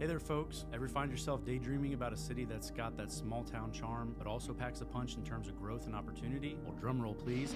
Hey there folks, ever find yourself daydreaming about a city that's got that small town charm, but also packs a punch in terms of growth and opportunity? Well, drum roll please.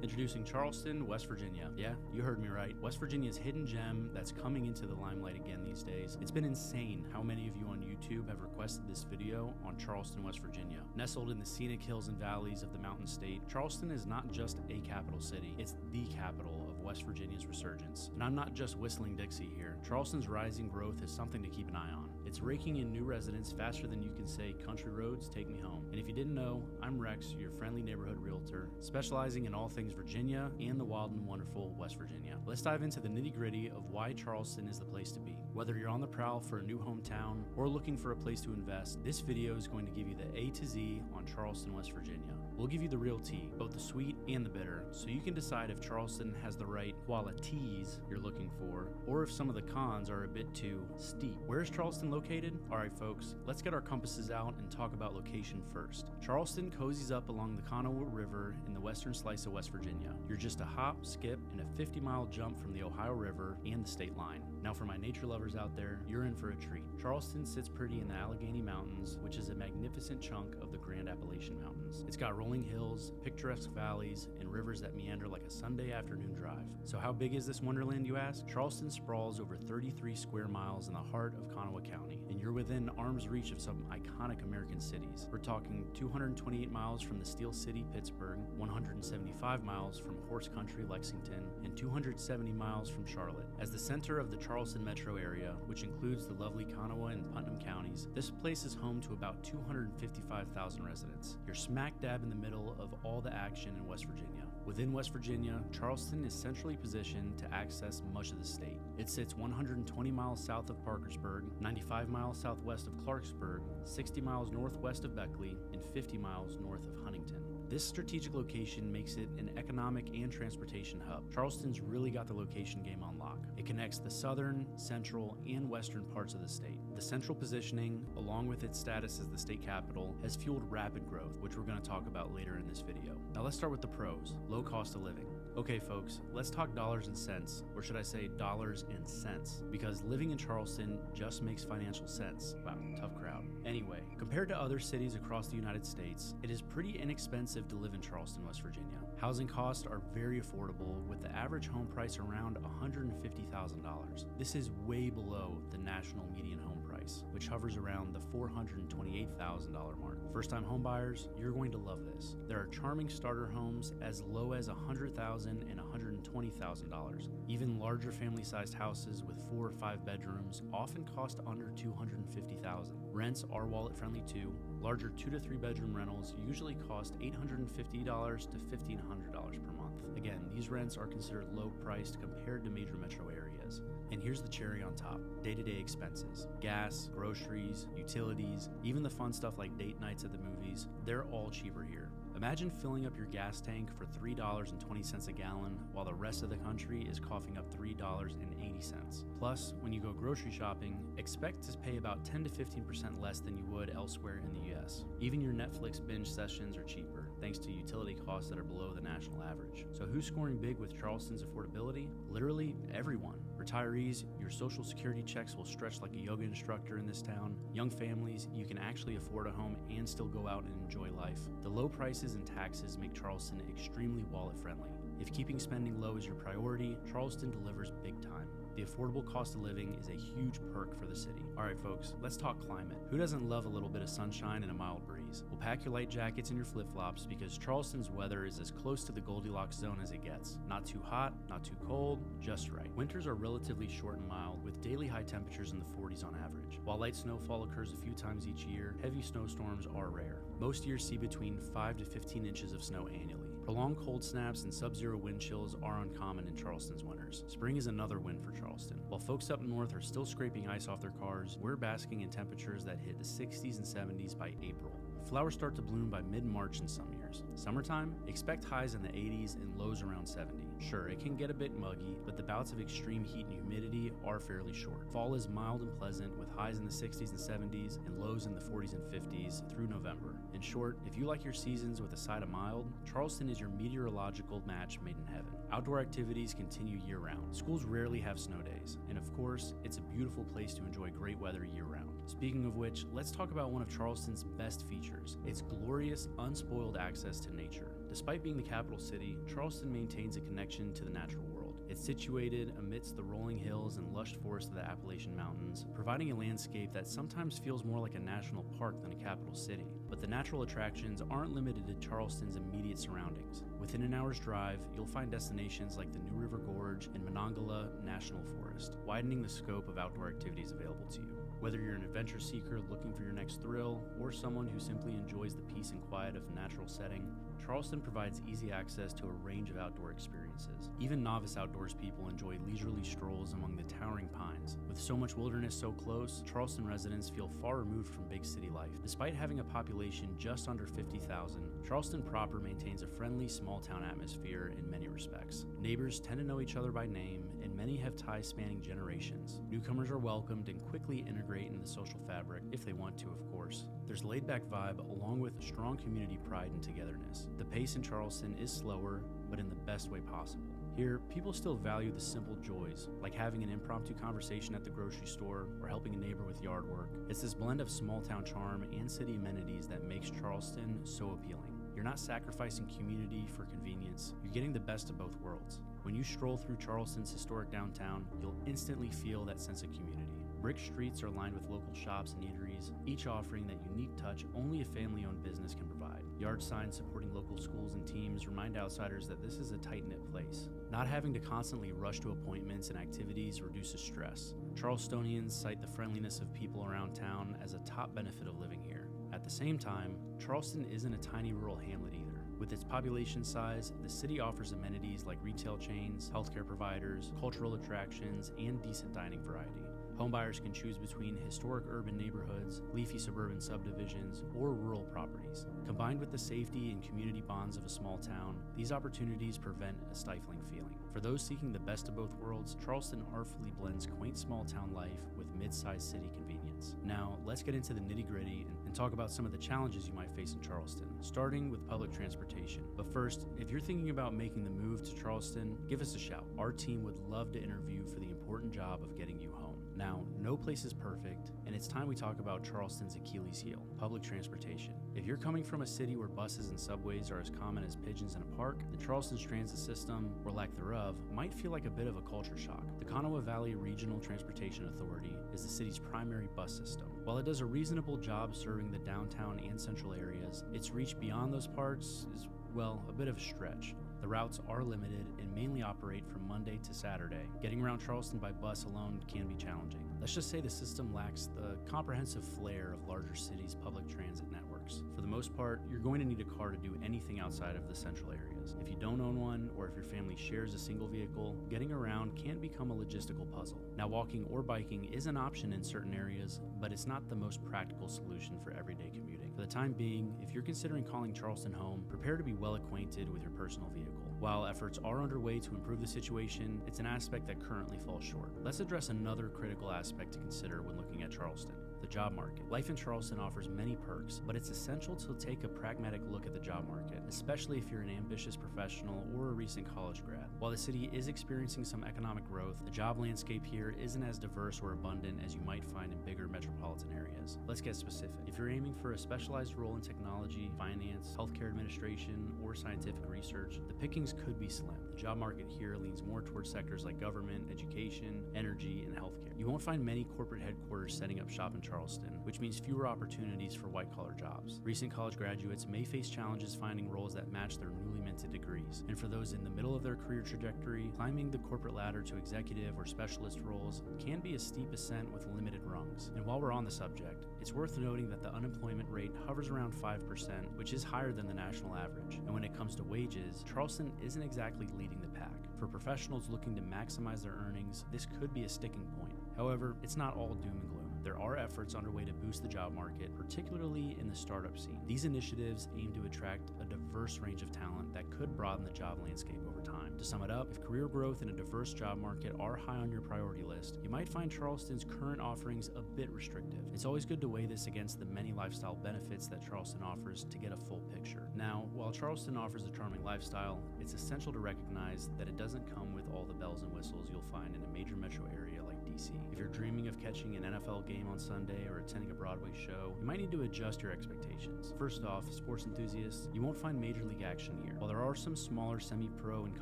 Introducing Charleston, West Virginia. Yeah, you heard me right. West Virginia's hidden gem that's coming into the limelight again these days. It's been insane how many of you on YouTube have requested this video on Charleston, West Virginia. Nestled in the scenic hills and valleys of the Mountain State, Charleston is not just a capital city, it's the capital of West Virginia's resurgence. And I'm not just whistling Dixie here. Charleston's rising growth is something to keep an eye on. It's raking in new residents faster than you can say, "Country roads, take me home." And if you didn't know, I'm Rex, your friendly neighborhood realtor, specializing in all things Virginia and the wild and wonderful West Virginia. Let's dive into the nitty-gritty of why Charleston is the place to be. Whether you're on the prowl for a new hometown or looking for a place to invest, this video is going to give you the A to Z on Charleston, West Virginia. We'll give you the real tea, both the sweet and the bitter, so you can decide if Charleston has the right qualities you're looking for, or if some of the cons are a bit too steep. Where is Charleston located? Alright folks, let's get our compasses out and talk about location first. Charleston cozies up along the Kanawha River in the western slice of West Virginia. You're just a hop, skip, and a 50-mile jump from the Ohio River and the state line. Now for my nature lovers out there, you're in for a treat. Charleston sits pretty in the Allegheny Mountains, which is a magnificent chunk of the Grand Appalachian Mountains. It's got rolling hills, picturesque valleys, and rivers that meander like a Sunday afternoon drive. So how big is this wonderland, you ask? Charleston sprawls over 33 square miles in the heart of Kanawha County, and you're within arm's reach of some iconic American cities. We're talking 228 miles from the Steel City, Pittsburgh, 175 miles from Horse Country, Lexington, and 270 miles from Charlotte. As the center of the Charleston metro area, which includes the lovely Kanawha and Putnam counties, this place is home to about 255,000 residents. You're smack dab in the middle of all the action in West Virginia. Within West Virginia, Charleston is centrally positioned to access much of the state. It sits 120 miles south of Parkersburg, 95 miles southwest of Clarksburg, 60 miles northwest of Beckley, and 50 miles north of Huntington. This strategic location makes it an economic and transportation hub. Charleston's really got the location game on lock. It connects the southern, central, and western parts of the state. The central positioning, along with its status as the state capital, has fueled rapid growth, which we're going to talk about later in this video. Now let's start with the pros. Low cost of living. Okay folks, let's talk dollars and cents, or should I say dollars and cents, because living in Charleston just makes financial sense. Wow, tough crowd. Anyway, compared to other cities across the United States, it is pretty inexpensive to live in Charleston, West Virginia. Housing costs are very affordable, with the average home price around $150,000. This is way below the national median home price, which hovers around the $428,000 mark. First-time homebuyers, you're going to love this. There are charming starter homes as low as $100,000 and $120,000. Even larger family-sized houses with 4 or 5 bedrooms often cost under $250,000. Rents are wallet-friendly too. Larger 2 to 3 bedroom rentals usually cost $850 to $1,500 per month. Again, these rents are considered low-priced compared to major metro areas. And here's the cherry on top: day-to-day expenses. Gas, groceries, utilities, even the fun stuff like date nights at the movies, they're all cheaper here. Imagine filling up your gas tank for $3.20 a gallon while the rest of the country is coughing up $3.80. Plus, when you go grocery shopping, expect to pay about 10 to 15% less than you would elsewhere in the US. Even your Netflix binge sessions are cheaper, thanks to utility costs that are below the national average. So who's scoring big with Charleston's affordability? Literally everyone. Retirees, your social security checks will stretch like a yoga instructor in this town. Young families, you can actually afford a home and still go out and enjoy life. The low prices and taxes make Charleston extremely wallet-friendly. If keeping spending low is your priority, Charleston delivers big time. The affordable cost of living is a huge perk for the city. Alright folks, let's talk climate. Who doesn't love a little bit of sunshine and a mild breeze? Well, pack your light jackets and your flip-flops, because Charleston's weather is as close to the Goldilocks zone as it gets. Not too hot, not too cold, just right. Winters are relatively short and mild, with daily high temperatures in the 40s on average. While light snowfall occurs a few times each year, heavy snowstorms are rare. Most years see between 5 to 15 inches of snow annually. Prolonged cold snaps and sub-zero wind chills are uncommon in Charleston's winters. Spring is another win for Charleston. While folks up north are still scraping ice off their cars, we're basking in temperatures that hit the 60s and 70s by April. Flowers start to bloom by mid-March in some years. years. Summertime, expect highs in the 80s and lows around 70. Sure, it can get a bit muggy, but the bouts of extreme heat and humidity are fairly short. Fall is mild and pleasant with highs in the 60s and 70s and lows in the 40s and 50s through November. In short, if you like your seasons with a side of mild, Charleston is your meteorological match made in heaven. Outdoor activities continue year-round. Schools rarely have snow days, and of course, it's a beautiful place to enjoy great weather year-round. Speaking of which, let's talk about one of Charleston's best features, its glorious, unspoiled access to nature. Despite being the capital city, Charleston maintains a connection to the natural world. It's situated amidst the rolling hills and lush forests of the Appalachian Mountains, providing a landscape that sometimes feels more like a national park than a capital city. But the natural attractions aren't limited to Charleston's immediate surroundings. Within an hour's drive, you'll find destinations like the New River Gorge and Monongahela National Forest, widening the scope of outdoor activities available to you. Whether you're an adventure seeker looking for your next thrill, or someone who simply enjoys the peace and quiet of a natural setting, Charleston provides easy access to a range of outdoor experiences. Even novice outdoors people enjoy leisurely strolls among the towering pines. With so much wilderness so close, Charleston residents feel far removed from big city life. Despite having a population just under 50,000, Charleston proper maintains a friendly small-town atmosphere in many respects. Neighbors tend to know each other by name, and many have ties spanning generations. Newcomers are welcomed and quickly integrate in the social fabric, if they want to, of course. There's a laid-back vibe along with strong community pride and togetherness. The pace in Charleston is slower, but in the best way possible. Here, people still value the simple joys, like having an impromptu conversation at the grocery store or helping a neighbor with yard work. It's this blend of small-town charm and city amenities that makes Charleston so appealing. You're not sacrificing community for convenience. You're getting the best of both worlds. When you stroll through Charleston's historic downtown, you'll instantly feel that sense of community. Brick streets are lined with local shops and eateries, each offering that unique touch only a family-owned business can provide. Yard signs supporting local schools and teams remind outsiders that this is a tight-knit place. Not having to constantly rush to appointments and activities reduces stress. Charlestonians cite the friendliness of people around town as a top benefit of living here. At the same time, Charleston isn't a tiny rural hamlet either. With its population size, the city offers amenities like retail chains, healthcare providers, cultural attractions, and decent dining variety. Homebuyers can choose between historic urban neighborhoods, leafy suburban subdivisions, or rural properties. Combined with the safety and community bonds of a small town, these opportunities prevent a stifling feeling. For those seeking the best of both worlds, Charleston artfully blends quaint small town life with mid-sized city convenience. Now, let's get into the nitty-gritty and talk about some of the challenges you might face in Charleston, starting with public transportation. But first, if you're thinking about making the move to Charleston, give us a shout. Our team would love to interview for the important job of getting you home. Now, no place is perfect, and it's time we talk about Charleston's Achilles heel, public transportation. If you're coming from a city where buses and subways are as common as pigeons in a park, the Charleston's transit system, or lack thereof, might feel like a bit of a culture shock. The Kanawha Valley Regional Transportation Authority is the city's primary bus system. While it does a reasonable job serving the downtown and central areas, its reach beyond those parts is, well, a bit of a stretch. The routes are limited and mainly operate from Monday to Saturday. Getting around Charleston by bus alone can be challenging. Let's just say the system lacks the comprehensive flair of larger cities' public transit networks. For the most part, you're going to need a car to do anything outside of the central areas. If you don't own one, or if your family shares a single vehicle, getting around can become a logistical puzzle. Now, walking or biking is an option in certain areas, but it's not the most practical solution for everyday commuting. For the time being, if you're considering calling Charleston home, prepare to be well acquainted with your personal vehicle. While efforts are underway to improve the situation, it's an aspect that currently falls short. Let's address another critical aspect to consider when looking at Charleston: the job market. Life in Charleston offers many perks, but it's essential to take a pragmatic look at the job market, especially if you're an ambitious professional or a recent college grad. While the city is experiencing some economic growth, the job landscape here isn't as diverse or abundant as you might find in bigger metropolitan areas. Let's get specific. If you're aiming for a specialized role in technology, finance, healthcare administration, or scientific research, the pickings could be slim. The job market here leans more towards sectors like government, education, energy, and healthcare. You won't find many corporate headquarters setting up shop in Charleston, which means fewer opportunities for white-collar jobs. Recent college graduates may face challenges finding roles that match their newly minted degrees. And for those in the middle of their career trajectory, climbing the corporate ladder to executive or specialist roles can be a steep ascent with limited rungs. And while we're on the subject, it's worth noting that the unemployment rate hovers around 5%, which is higher than the national average. And when it comes to wages, Charleston isn't exactly leading the pack. For professionals looking to maximize their earnings, this could be a sticking point. However, it's not all doom and gloom. there are efforts underway to boost the job market, particularly in the startup scene. These initiatives aim to attract a diverse range of talent that could broaden the job landscape over time. To sum it up, if career growth and a diverse job market are high on your priority list, you might find Charleston's current offerings a bit restrictive. It's always good to weigh this against the many lifestyle benefits that Charleston offers to get a full picture. Now, while Charleston offers a charming lifestyle, it's essential to recognize that it doesn't come with all the bells and whistles you'll find in a major metro area like DC. If you're dreaming of catching an NFL game on Sunday or attending a Broadway show, you might need to adjust your expectations. First off, sports enthusiasts, you won't find major league action here. While there are some smaller semi-pro and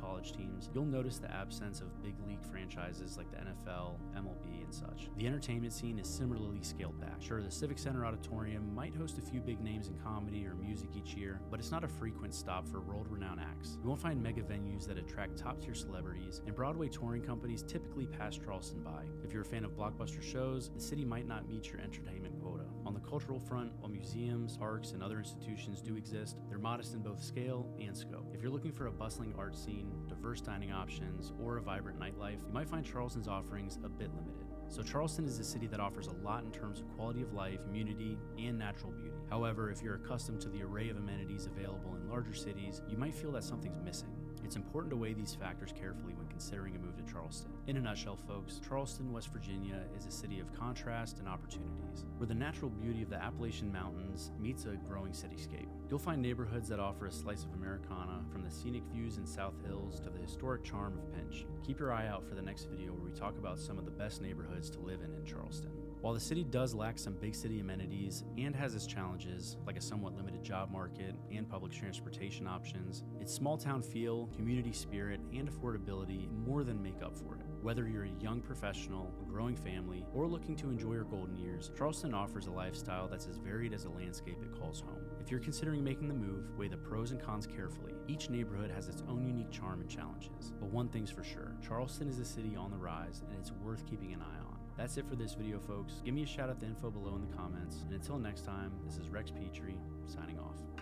college teams, you'll notice the absence of big league franchises like the NFL, MLB, and such. The entertainment scene is similarly scaled back. Sure, the Civic Center Auditorium might host a few big names in comedy or music each year, but it's not a frequent stop for world-renowned acts. You won't find mega venues that attract top-tier celebrities, and Broadway touring companies typically pass Charleston by. If you're a fan of blockbuster shows, the city might not meet your entertainment quota. On the cultural front, while museums, parks, and other institutions do exist, they're modest in both scale and scope. If you're looking for a bustling art scene, diverse dining options, or a vibrant nightlife, you might find Charleston's offerings a bit limited. So Charleston is a city that offers a lot in terms of quality of life, community, and natural beauty. However, if you're accustomed to the array of amenities available in larger cities, you might feel that something's missing. It's important to weigh these factors carefully when considering a move to Charleston. In a nutshell, folks, Charleston, West Virginia is a city of contrast and opportunities, where the natural beauty of the Appalachian Mountains meets a growing cityscape. You'll find neighborhoods that offer a slice of Americana, from the scenic views in South Hills to the historic charm of Pinch. Keep your eye out for the next video where we talk about some of the best neighborhoods to live in Charleston. While the city does lack some big city amenities and has its challenges, like a somewhat limited job market and public transportation options, its small town feel, community spirit, and affordability more than make up for it. Whether you're a young professional, a growing family, or looking to enjoy your golden years, Charleston offers a lifestyle that's as varied as the landscape it calls home. If you're considering making the move, weigh the pros and cons carefully. Each neighborhood has its own unique charm and challenges. But one thing's for sure, Charleston is a city on the rise, and it's worth keeping an eye on. That's it for this video, folks. Give me a shout at the info below in the comments. And until next time, this is Rex Petrey, signing off.